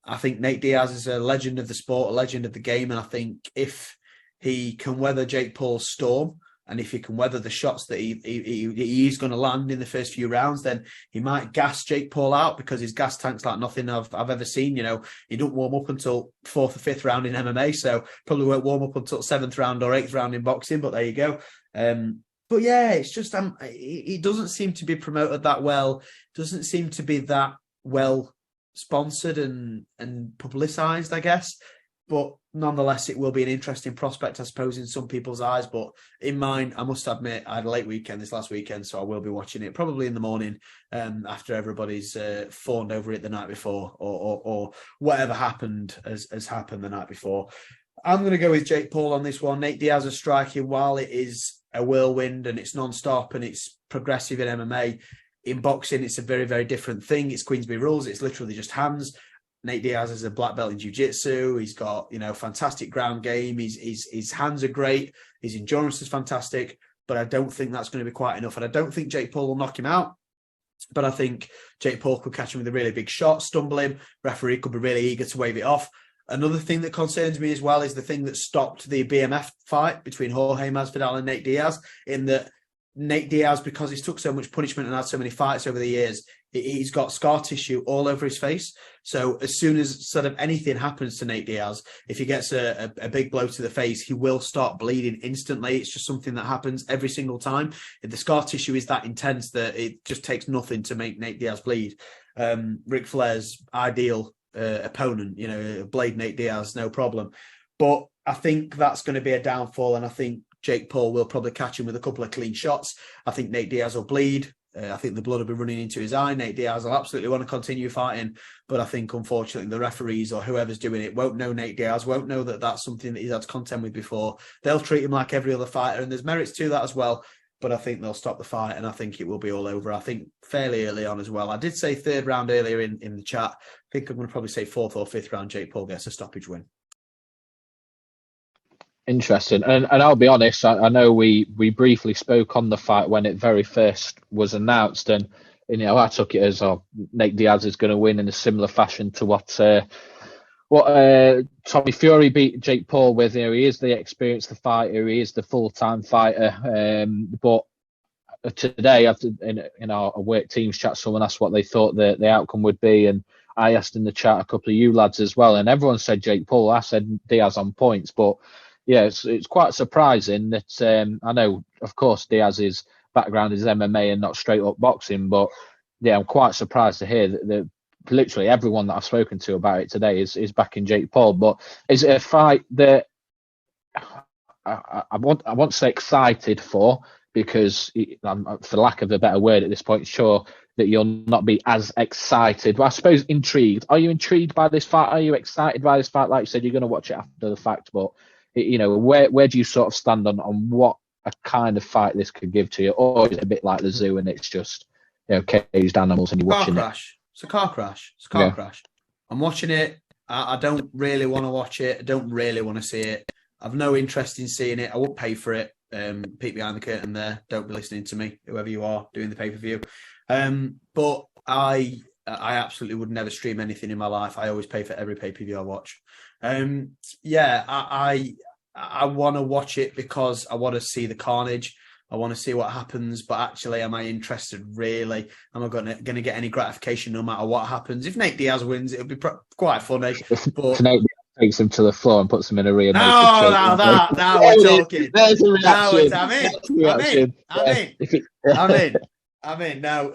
I think Nate Diaz is a legend of the sport, a legend of the game, and I think if he can weather Jake Paul's storm, and if he can weather the shots that he's going to land in the first few rounds, then he might gas Jake Paul out, because his gas tank's like nothing I've ever seen. You know, he don't warm up until 4th or 5th round in MMA, so probably won't warm up until 7th round or 8th round in boxing, but there you go. But yeah, it's just he doesn't seem to be promoted that well, doesn't seem to be that well sponsored and publicized, I guess. But nonetheless, it will be an interesting prospect, I suppose, in some people's eyes. But in mine, I must admit, I had a late weekend this last weekend, so I will be watching it probably in the morning after everybody's fawned over it the night before, or whatever happened has happened the night before. I'm going to go with Jake Paul on this one. Nate Diaz is striking, while it is a whirlwind and it's non-stop and it's progressive in MMA. In boxing, it's a very, very different thing. It's Queensberry rules. It's literally just hands. Nate Diaz is a black belt in jiu-jitsu. He's got, fantastic ground game. His hands are great. His endurance is fantastic, but I don't think that's going to be quite enough. And I don't think Jake Paul will knock him out, but I think Jake Paul could catch him with a really big shot, stumble him. Referee could be really eager to wave it off. Another thing that concerns me as well is the thing that stopped the BMF fight between Jorge Masvidal and Nate Diaz, in that Nate Diaz, because he's took so much punishment and had so many fights over the years, he's got scar tissue all over his face. So as soon as sort of anything happens to Nate Diaz, if he gets a big blow to the face, he will start bleeding instantly. It's just something that happens every single time. The scar tissue is that intense that it just takes nothing to make Nate Diaz bleed. Ric Flair's ideal opponent, blade Nate Diaz, no problem. But I think that's going to be a downfall, and I think Jake Paul will probably catch him with a couple of clean shots. I think Nate Diaz will bleed. I think the blood will be running into his eye. Nate Diaz will absolutely want to continue fighting, but I think, unfortunately, the referees or whoever's doing it won't know Nate Diaz, won't know that that's something that he's had to contend with before. They'll treat him like every other fighter, and there's merits to that as well, but I think they'll stop the fight, and I think it will be all over. I think fairly early on as well. I did say 3rd round earlier in the chat. I think I'm going to probably say 4th or 5th round, Jake Paul gets a stoppage win. Interesting. And I'll be honest, I know we briefly spoke on the fight when it very first was announced, and I took it as Nate Diaz is going to win in a similar fashion to what Tommy Fury beat Jake Paul with. He is the experienced fighter, he is the full-time fighter. But today, in our work teams chat, someone asked what they thought the outcome would be, and I asked in the chat a couple of you lads as well, and everyone said Jake Paul. I said Diaz on points, but yeah, it's quite surprising that I know, of course, Diaz's background is MMA and not straight up boxing, but yeah, I'm quite surprised to hear that literally everyone that I've spoken to about it today is backing Jake Paul. But is it a fight that I want to say excited for, because for lack of a better word at this point, sure that you'll not be as excited, but I suppose intrigued. Are you intrigued by this fight? Are you excited by this fight? Like you said, you're going to watch it after the fact, but where do you sort of stand on what a kind of fight this could give to you? Or is it a bit like the zoo and it's just caged animals and you're watching it? It's a car crash. It's a car crash. I'm watching it. I don't really want to watch it. I don't really want to see it. I've no interest in seeing it. I won't pay for it. Peek behind the curtain there. Don't be listening to me, whoever you are doing the pay-per-view. But I absolutely would never stream anything in my life. I always pay for every pay-per-view I watch. I want to watch it because I want to see the carnage. I want to see what happens, but actually, am I interested really? Am I going to get any gratification no matter what happens? If Nate Diaz wins, it'll be quite funny. If Nate Diaz takes him to the floor and puts him in a rear naked choke. Now we're talking. There's a reaction. I'm in. No,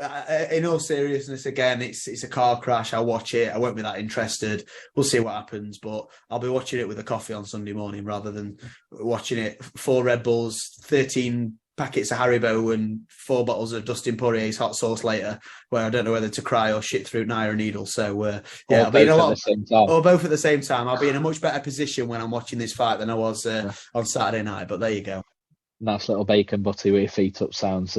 in all seriousness, again, it's a car crash. I'll watch it. I won't be that interested. We'll see what happens, but I'll be watching it with a coffee on Sunday morning rather than watching it 4 Red Bulls, 13 packets of Haribo and 4 bottles of Dustin Poirier's hot sauce later, where I don't know whether to cry or shit through Naira Needle. So I'll be in a lot, or both at the same time. I'll be in a much better position when I'm watching this fight than I was on Saturday night. But there you go. Nice little bacon butty with your feet up sounds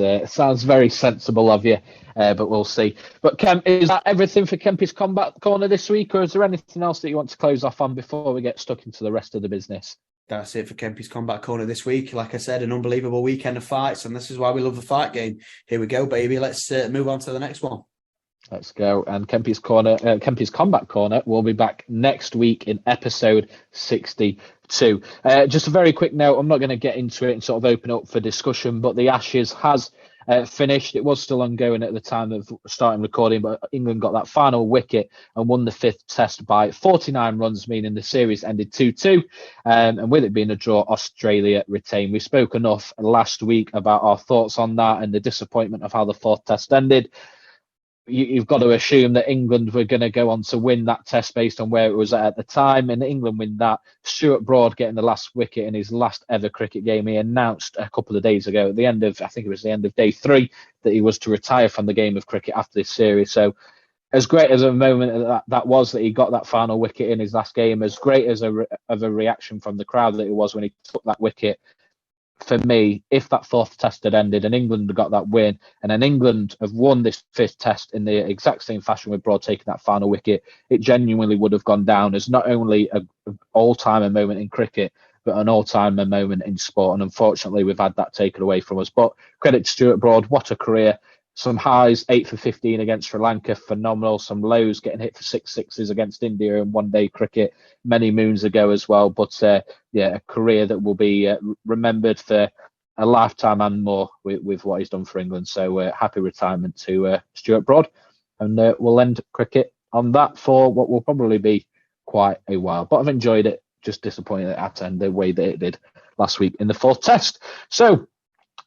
very sensible of you, but we'll see. But Kemp, is that everything for Kempy's Combat Corner this week, or is there anything else that you want to close off on before we get stuck into the rest of the business? That's it for Kempy's Combat Corner this week. Like I said, an unbelievable weekend of fights, and this is why we love the fight game. Here we go, baby. Let's move on to the next one. Let's go. And Kempy's Combat Corner will be back next week in episode 62. Just a very quick note, I'm not going to get into it and sort of open up for discussion, but the Ashes has finished. It was still ongoing at the time of starting recording, but England got that final wicket and won the 5th test by 49 runs, meaning the series ended 2-2. And with it being a draw, Australia retained. We spoke enough last week about our thoughts on that and the disappointment of how the 4th test ended. You've got to assume that England were going to go on to win that test based on where it was at the time, and England win that. Stuart Broad getting the last wicket in his last ever cricket game. He announced a couple of days ago, at the end of, I think it was the end of day 3, that he was to retire from the game of cricket after this series. So as great as a moment that was, that he got that final wicket in his last game, as great as of a reaction from the crowd that it was when he took that wicket, for me, if that 4th test had ended and England had got that win, and then England have won this 5th test in the exact same fashion with Broad taking that final wicket, it genuinely would have gone down as not only an all-timer moment in cricket, but an all-timer moment in sport. And unfortunately, we've had that taken away from us. But credit to Stuart Broad, what a career. Some highs, 8 for 15 against Sri Lanka, phenomenal. Some lows, getting hit for 6 sixes against India in one-day cricket many moons ago as well. But a career that will be remembered for a lifetime and more with what he's done for England. So happy retirement to Stuart Broad. And we'll end cricket on that for what will probably be quite a while. But I've enjoyed it. Just disappointed it had to end the way that it did last week in the 4th test. So,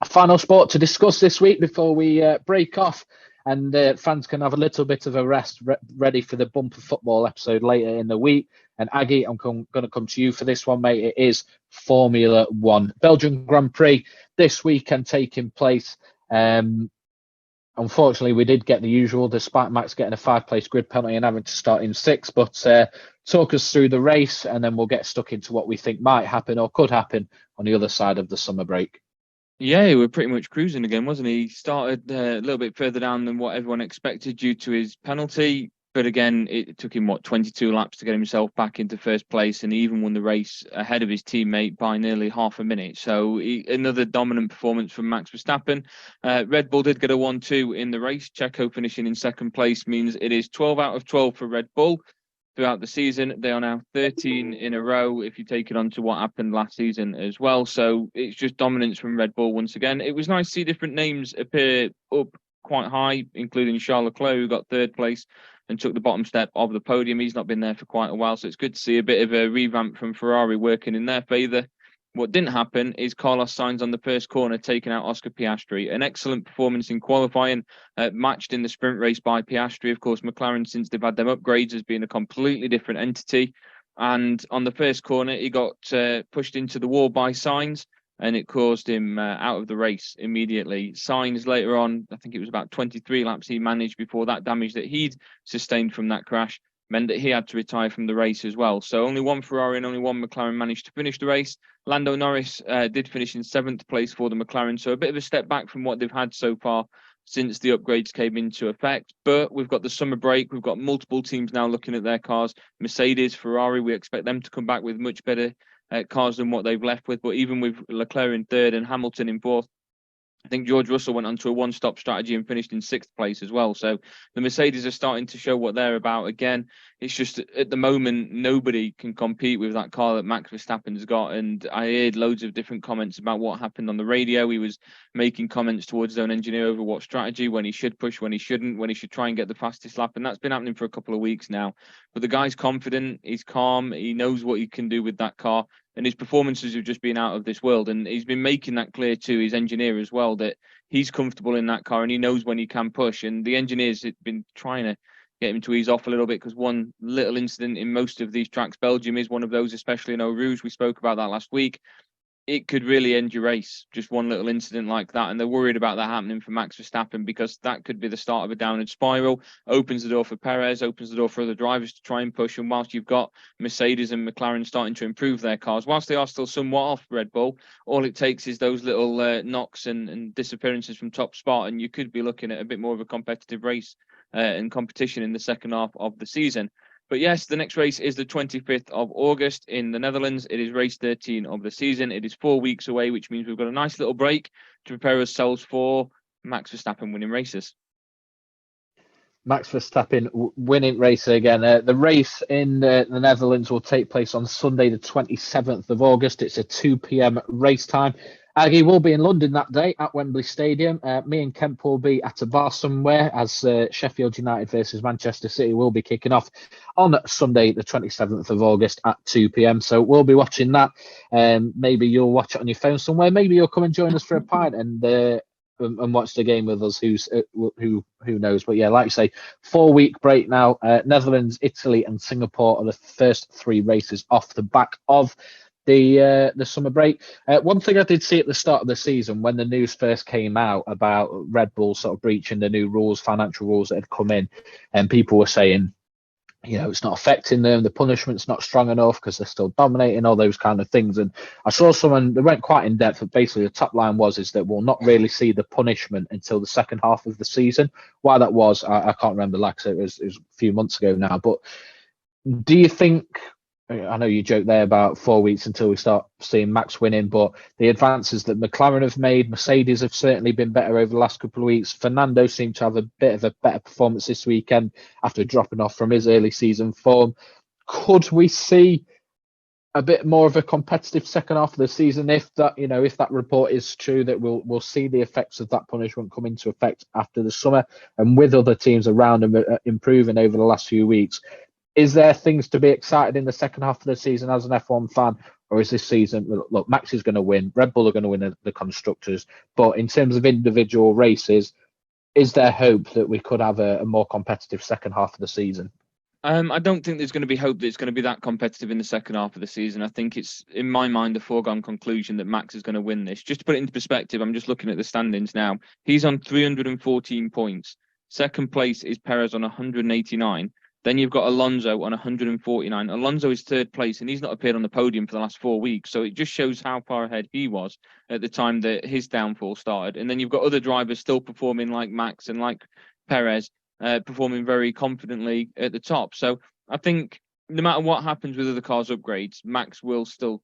final sport to discuss this week before we break off, and fans can have a little bit of a rest ready for the bumper football episode later in the week. And Aggie, I'm going to come to you for this one, mate. It is Formula 1. Belgium Grand Prix this weekend taking place. Unfortunately, we did get the usual, despite Max getting a 5-place grid penalty and having to start in 6th. But talk us through the race, and then we'll get stuck into what we think might happen or could happen on the other side of the summer break. Yeah, he was pretty much cruising again, wasn't he? He started a little bit further down than what everyone expected due to his penalty. But again, it took him, 22 laps to get himself back into 1st place. And he even won the race ahead of his teammate by nearly half a minute. So another dominant performance from Max Verstappen. Red Bull did get a 1-2 in the race. Checo finishing in 2nd place means it is 12 out of 12 for Red Bull. Throughout the season, they are now 13 in a row if you take it on to what happened last season as well. So it's just dominance from Red Bull once again. It was nice to see different names appear up quite high, including Charles Leclerc, who got 3rd place and took the bottom step of the podium. He's not been there for quite a while, so it's good to see a bit of a revamp from Ferrari working in their favour. What didn't happen is Carlos Sainz on the first corner taking out Oscar Piastri. An excellent performance in qualifying, matched in the sprint race by Piastri. Of course, McLaren, since they've had them upgrades, has been a completely different entity. And on the first corner, he got pushed into the wall by Sainz, and it caused him out of the race immediately. Sainz later on, I think it was about 23 laps he managed before that damage that he'd sustained from that crash meant that he had to retire from the race as well. So only one Ferrari and only one McLaren managed to finish the race. Lando Norris did finish in 7th place for the McLaren, so a bit of a step back from what they've had so far since the upgrades came into effect. But we've got the summer break. We've got multiple teams now looking at their cars. Mercedes, Ferrari, we expect them to come back with much better cars than what they've left with. But even with Leclerc in 3rd and Hamilton in 4th, think George Russell went on to a one-stop strategy and finished in 6th place as well. So the Mercedes are starting to show what they're about again. It's just at the moment, nobody can compete with that car that Max Verstappen's got. And I heard loads of different comments about what happened on the radio. He was making comments towards his own engineer over what strategy, when he should push, when he shouldn't, when he should try and get the fastest lap. And that's been happening for a couple of weeks now. But the guy's confident, he's calm, he knows what he can do with that car. And his performances have just been out of this world. And he's been making that clear to his engineer as well, that he's comfortable in that car and he knows when he can push. And the engineers have been trying to get him to ease off a little bit, because one little incident in most of these tracks, Belgium is one of those, especially in Eau Rouge. We spoke about that last week. It could really end your race, just one little incident like that. And they're worried about that happening for Max Verstappen, because that could be the start of a downward spiral, opens the door for Perez, opens the door for other drivers to try and push. And whilst you've got Mercedes and McLaren starting to improve their cars, whilst they are still somewhat off Red Bull, all it takes is those little knocks and disappearances from top spot, and you could be looking at a bit more of a competitive race and competition in the second half of the season. But yes, the next race is the 25th of August in the Netherlands. It is race 13 of the season. It is 4 weeks away, which means we've got a nice little break to prepare ourselves for Max Verstappen winning races. Max Verstappen winning race again. The race in the Netherlands will take place on Sunday, the 27th of August. It's a 2 p.m. race time. Aggie will be in London that day at Wembley Stadium. Me and Kemp will be at a bar somewhere, as Sheffield United versus Manchester City will be kicking off on Sunday, the 27th of August at 2 p.m. So we'll be watching that. Maybe you'll watch it on your phone somewhere. Maybe you'll come and join us for a pint and watch the game with us. Who knows? But yeah, like you say, 4-week break now. Netherlands, Italy, and Singapore are the first 3 races off the back of the summer break. One thing I did see at the start of the season, when the news first came out about Red Bull sort of breaching the new rules, financial rules that had come in, and people were saying, it's not affecting them, the punishment's not strong enough because they're still dominating, all those kind of things. And I saw someone that went quite in depth, but basically the top line is that we'll not really see the punishment until the second half of the season. Why that was, I can't remember. Like I said, it was a few months ago now. But do you think, I know you joked there about 4 weeks until we start seeing Max winning, but the advances that McLaren have made, Mercedes have certainly been better over the last couple of weeks. Fernando seemed to have a bit of a better performance this weekend after dropping off from his early season form. Could we see a bit more of a competitive second half of the season if that report is true, that we'll see the effects of that punishment come into effect after the summer, and with other teams around them improving over the last few weeks? Is there things to be excited in the second half of the season as an F1 fan? Or is this season, look, Max is going to win, Red Bull are going to win the Constructors, but in terms of individual races, is there hope that we could have a more competitive second half of the season? I don't think there's going to be hope that it's going to be that competitive in the second half of the season. I think it's, in my mind, a foregone conclusion that Max is going to win this. Just to put it into perspective, I'm just looking at the standings now. He's on 314 points. Second place is Perez on 189. Then you've got Alonso on 149. Alonso is third place, and he's not appeared on the podium for the last 4 weeks. So it just shows how far ahead he was at the time that his downfall started. And then you've got other drivers still performing like Max and like Perez, performing very confidently at the top. So I think no matter what happens with other cars' upgrades, Max will still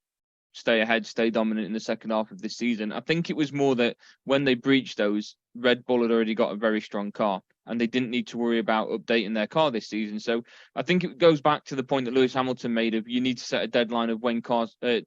stay ahead, stay dominant in the second half of this season. I think it was more that when they breached those, Red Bull had already got a very strong car, and they didn't need to worry about updating their car this season. So I think it goes back to the point that Lewis Hamilton made of you need to set a deadline of when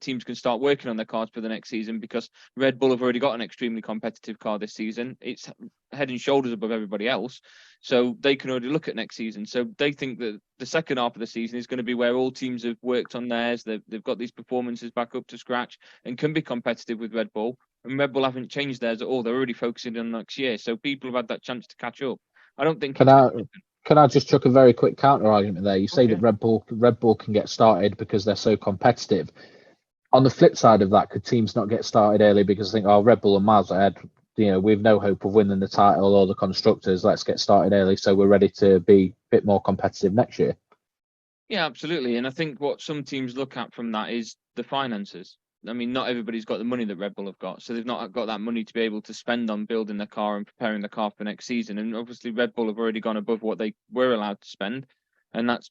teams can start working on their cars for the next season, because Red Bull have already got an extremely competitive car this season. It's head and shoulders above everybody else. So they can already look at next season. So they think that the second half of the season is going to be where all teams have worked on theirs. They've got these performances back up to scratch and can be competitive with Red Bull. And Red Bull haven't changed theirs at all. They're already focusing on next year. So people have had that chance to catch up. I don't think. Can I just chuck a very quick counter argument there? You say that Red Bull can get started because they're so competitive. On the flip side of that, could teams not get started early because they think, Red Bull are miles ahead, we've no hope of winning the title or the Constructors, let's get started early so we're ready to be a bit more competitive next year? Yeah, absolutely. And I think what some teams look at from that is the finances. I mean, not everybody's got the money that Red Bull have got, so they've not got that money to be able to spend on building their car and preparing the car for next season. And obviously, Red Bull have already gone above what they were allowed to spend, and that's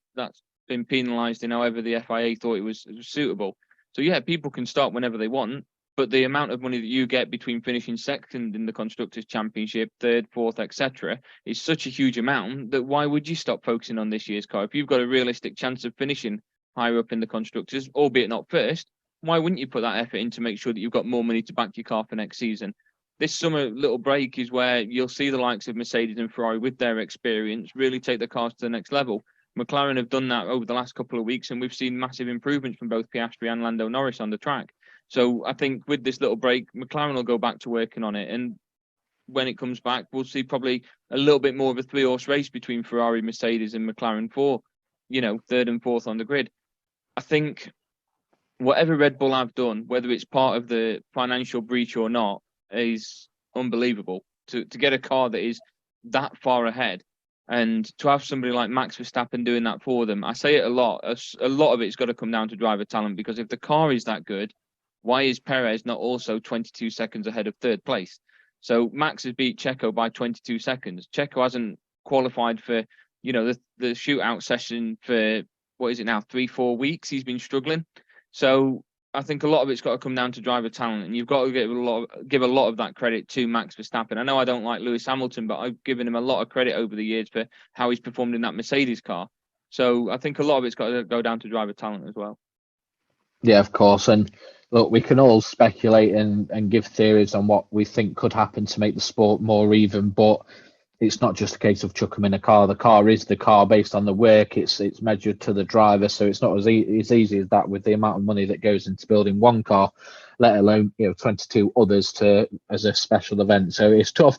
been penalised in however the FIA thought it was suitable. So yeah, people can start whenever they want, but the amount of money that you get between finishing second in the Constructors' Championship, third, fourth, etc., is such a huge amount that why would you stop focusing on this year's car? If you've got a realistic chance of finishing higher up in the Constructors, albeit not first, why wouldn't you put that effort in to make sure that you've got more money to back your car for next season? This summer little break is where you'll see the likes of Mercedes and Ferrari with their experience really take the cars to the next level. McLaren have done that over the last couple of weeks, and we've seen massive improvements from both Piastri and Lando Norris on the track. So I think with this little break, McLaren will go back to working on it. And when it comes back, we'll see probably a little bit more of a 3-horse race between Ferrari, Mercedes and McLaren for, third and fourth on the grid. I think whatever Red Bull have done, whether it's part of the financial breach or not, is unbelievable. To get a car that is that far ahead and to have somebody like Max Verstappen doing that for them. I say it a lot of it's got to come down to driver talent, because if the car is that good, why is Perez not also 22 seconds ahead of third place? So Max has beat Checo by 22 seconds. Checo hasn't qualified for, the shootout session for, 3-4 weeks. He's been struggling. So I think a lot of it's got to come down to driver talent, and you've got to give a lot of that credit to Max Verstappen. I know I don't like Lewis Hamilton, but I've given him a lot of credit over the years for how he's performed in that Mercedes car. So I think a lot of it's got to go down to driver talent as well. Yeah, of course. And look, we can all speculate and give theories on what we think could happen to make the sport more even, but it's not just a case of chuck them in a car. The car is the car based on the work. It's measured to the driver, so it's not as easy as that with the amount of money that goes into building one car, let alone 22 others as a special event. So it's tough.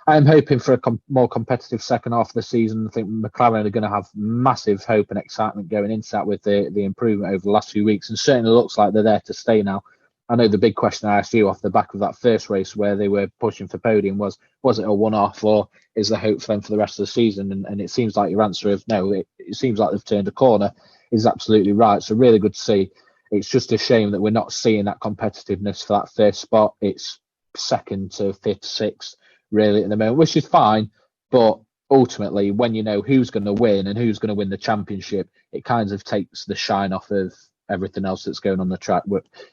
I'm hoping for a more competitive second half of the season. I think McLaren are going to have massive hope and excitement going into that with the improvement over the last few weeks, and certainly looks like they're there to stay now. I know the big question I asked you off the back of that first race where they were pushing for podium was it a one-off, or is there hope for them for the rest of the season? And it seems like your answer of no, it seems like they've turned a corner is absolutely right. So really good to see. It's just a shame that we're not seeing that competitiveness for that first spot. It's second to fifth, sixth really at the moment, which is fine. But ultimately, when you know who's going to win and who's going to win the championship, it kind of takes the shine off of everything else that's going on the track.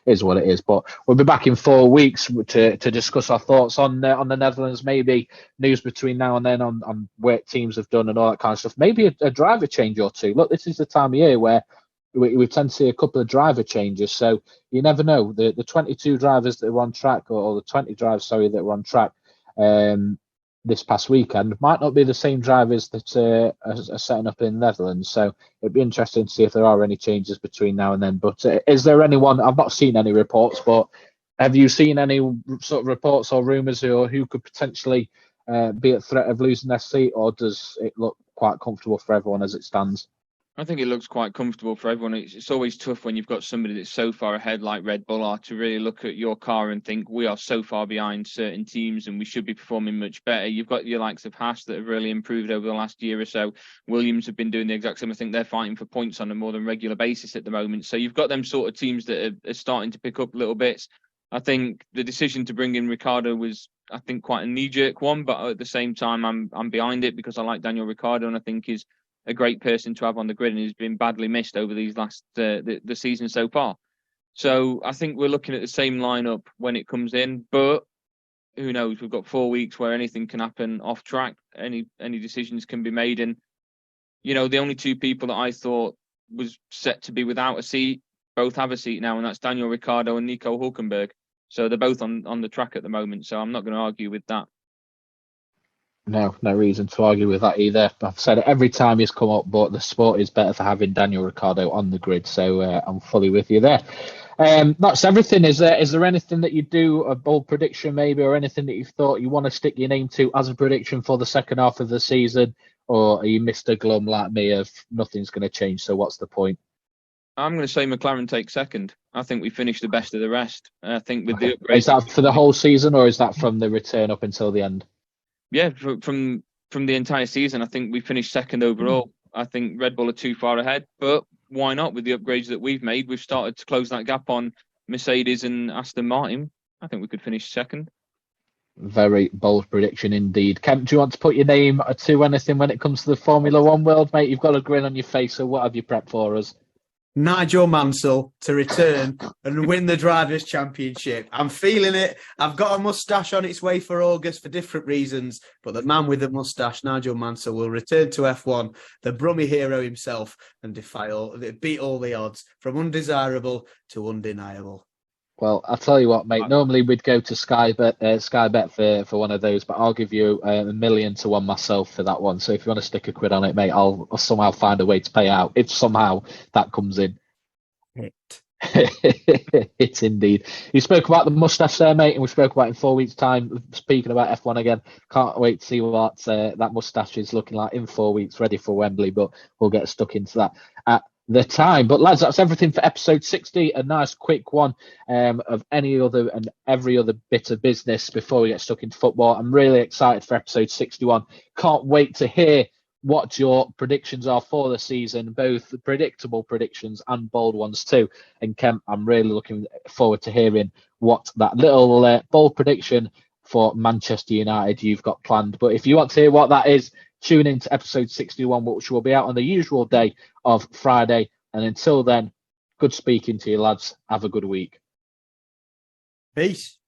Is what it is. But we'll be back in 4 weeks to discuss our thoughts on the Netherlands, maybe news between now and then on what teams have done and all that kind of stuff. Maybe a driver change or two. Look, this is the time of year where we tend to see a couple of driver changes, so you never know. The 22 drivers that were on track, or the 20 drivers, that were on track this past weekend might not be the same drivers that are setting up in the Netherlands. So it'd be interesting to see if there are any changes between now and then. But is there anyone? I've not seen any reports, but have you seen any sort of reports or rumours who could potentially be at threat of losing their seat, or does it look quite comfortable for everyone as it stands? I think it looks quite comfortable for everyone. It's always tough when you've got somebody that's so far ahead like Red Bull are to really look at your car and think we are so far behind certain teams and we should be performing much better. You've got your likes of Haas that have really improved over the last year or so. Williams have been doing the exact same. I think they're fighting for points on a more than regular basis at the moment. So you've got them sort of teams that are starting to pick up little bits. I think the decision to bring in Ricciardo was, I think, quite a knee-jerk one, but at the same time, I'm behind it because I like Daniel Ricciardo and I think he's a great person to have on the grid, and he's been badly missed over these last the season so far. So I think we're looking at the same lineup when it comes in, but who knows? We've got 4 weeks where anything can happen off track. Any decisions can be made, and the only two people that I thought was set to be without a seat both have a seat now, and that's Daniel Ricciardo and Nico Hülkenberg. So they're both on the track at the moment. So I'm not going to argue with that. No reason to argue with that either. I've said it every time he's come up, but the sport is better for having Daniel Ricciardo on the grid. So I'm fully with you there. That's everything. Is there anything that you do, a bold prediction maybe, or anything that you thought you want to stick your name to as a prediction for the second half of the season? Or are you Mr. Glum like me of nothing's going to change, so what's the point? I'm going to say McLaren takes second. I think we finished the best of the rest. I think with the upgrades. Is that for the whole season, or is that from the return up until the end? Yeah, from the entire season, I think we finished second overall. I think Red Bull are too far ahead, but why not? With the upgrades that we've made, we've started to close that gap on Mercedes and Aston Martin. I think we could finish second. Very bold prediction indeed. Kemp, do you want to put your name to anything when it comes to the Formula One world, mate? You've got a grin on your face, so what have you prepped for us? Nigel Mansell to return and win the Drivers' Championship. I'm feeling it. I've got a moustache on its way for August for different reasons, but the man with the moustache, Nigel Mansell, will return to F1, the Brummie hero himself, and beat all the odds from undesirable to undeniable. Well, I'll tell you what, mate. Normally we'd go to Sky Bet for one of those, but I'll give you $1 million to one myself for that one. So if you want to stick a quid on it, mate, I'll somehow find a way to pay out if somehow that comes in. It's indeed. You spoke about the moustache there, mate, and we spoke about it in 4 weeks' time. Speaking about F1 again, can't wait to see what that moustache is looking like in 4 weeks, ready for Wembley. But we'll get stuck into that at the time. But lads, that's everything for episode 60. A nice quick one of any other and every other bit of business before we get stuck into football. I'm really excited for episode 61. Can't wait to hear what your predictions are for the season, both predictable predictions and bold ones too. And Kemp, I'm really looking forward to hearing what that little bold prediction for Manchester United you've got planned. But if you want to hear what that is, tune in to episode 61, which will be out on the usual day of Friday. And until then, good speaking to you, lads. Have a good week. Peace.